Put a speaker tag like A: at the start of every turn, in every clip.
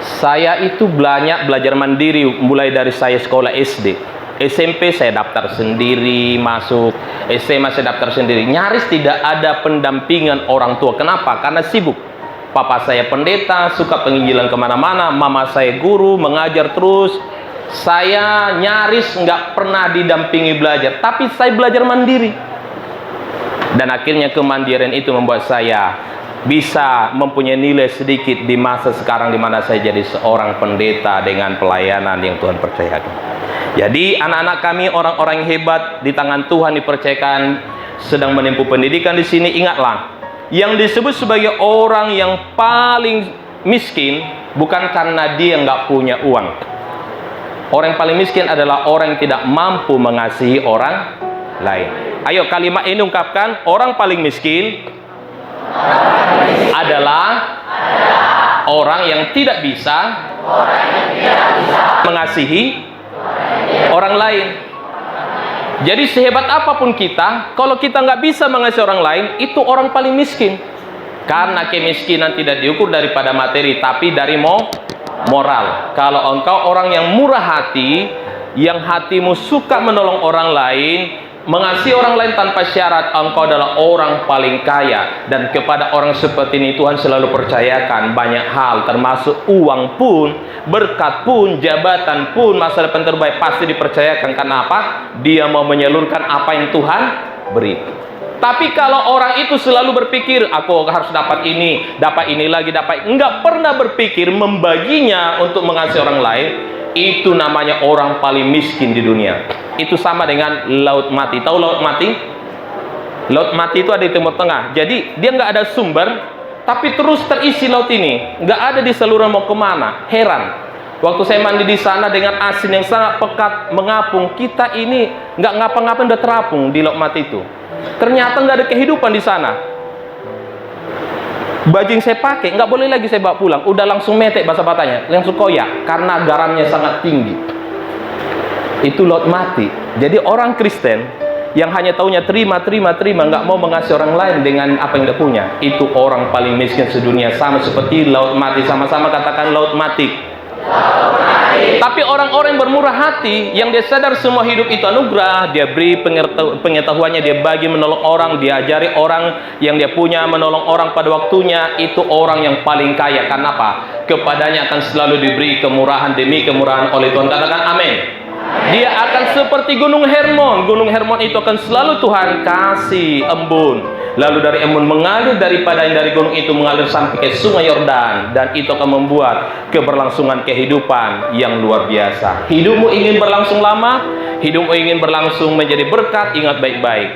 A: Saya itu belajar mandiri mulai dari saya sekolah SD. SMP saya daftar sendiri, masuk SMA saya daftar sendiri. Nyaris tidak ada pendampingan orang tua. Kenapa? Karena sibuk. Papa saya pendeta, suka penginjilan kemana-mana. Mama saya guru, mengajar terus. Saya nyaris nggak pernah didampingi belajar. Tapi saya belajar mandiri. Dan akhirnya kemandirian itu membuat saya bisa mempunyai nilai sedikit di masa sekarang, di mana saya jadi seorang pendeta dengan pelayanan yang Tuhan percayakan. Jadi anak-anak kami, orang-orang yang hebat di tangan Tuhan dipercayakan sedang menempuh pendidikan di sini. Ingatlah, yang disebut sebagai orang yang paling miskin bukan karena dia nggak punya uang. Orang yang paling miskin adalah orang yang tidak mampu mengasihi orang lain. Ayo kalimat ini ungkapkan. Orang paling miskin adalah orang yang tidak bisa mengasihi orang lain. Jadi sehebat apapun kita, kalau kita nggak bisa mengasihi orang lain, itu orang paling miskin. Karena kemiskinan tidak diukur daripada materi, tapi dari moral. Kalau engkau orang yang murah hati, yang hatimu suka menolong orang lain, mengasihi orang lain tanpa syarat, engkau adalah orang paling kaya. Dan kepada orang seperti ini Tuhan selalu percayakan banyak hal, termasuk uang pun, berkat pun, jabatan pun, masa depan terbaik pasti dipercayakan. Karena apa? Dia mau menyalurkan apa yang Tuhan beri. Tapi kalau orang itu selalu berpikir, aku harus dapat ini lagi, enggak pernah berpikir membaginya untuk mengasihi orang lain, itu namanya orang paling miskin di dunia. Itu sama dengan laut mati. Tahu laut mati? Laut mati itu ada di Timur Tengah. Jadi dia nggak ada sumber, tapi terus terisi laut ini. Nggak ada di saluran mau kemana. Heran. Waktu saya mandi di sana dengan asin yang sangat pekat mengapung, kita ini nggak ngapa-ngapain udah terapung di laut mati itu. Ternyata nggak ada kehidupan di sana. Baju yang saya pakai nggak boleh lagi saya bawa pulang. Udah langsung metek bahasa Batanya, langsung koyak karena garamnya sangat tinggi. Itu laut mati. Jadi orang Kristen yang hanya taunya terima, nggak mau mengasihi orang lain dengan apa yang dia punya, itu orang paling miskin sedunia. Sama seperti laut mati. Sama-sama katakan laut mati. Tapi orang-orang yang bermurah hati, yang dia sadar semua hidup itu anugerah, dia beri pengetahuannya, dia bagi menolong orang, dia ajari orang yang dia punya menolong orang pada waktunya, itu orang yang paling kaya. Karena apa? Kepadanya akan selalu diberi kemurahan demi kemurahan oleh Tuhan. Katakan amin. Dia akan seperti Gunung Hermon. Gunung Hermon itu akan selalu Tuhan kasih embun. Lalu dari embun mengalir dari gunung itu mengalir sampai ke sungai Yordan. Dan itu akan membuat keberlangsungan kehidupan yang luar biasa. Hidupmu ingin berlangsung lama? Hidupmu ingin berlangsung menjadi berkat? Ingat baik-baik.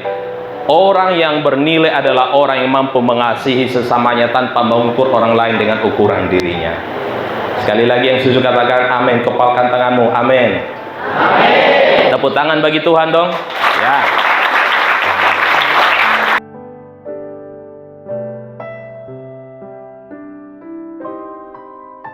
A: Orang yang bernilai adalah orang yang mampu mengasihi sesamanya tanpa mengukur orang lain dengan ukuran dirinya. Sekali lagi yang setuju katakan amin. Kepalkan tanganmu. Amin. Tepuk tangan bagi Tuhan dong. Ya.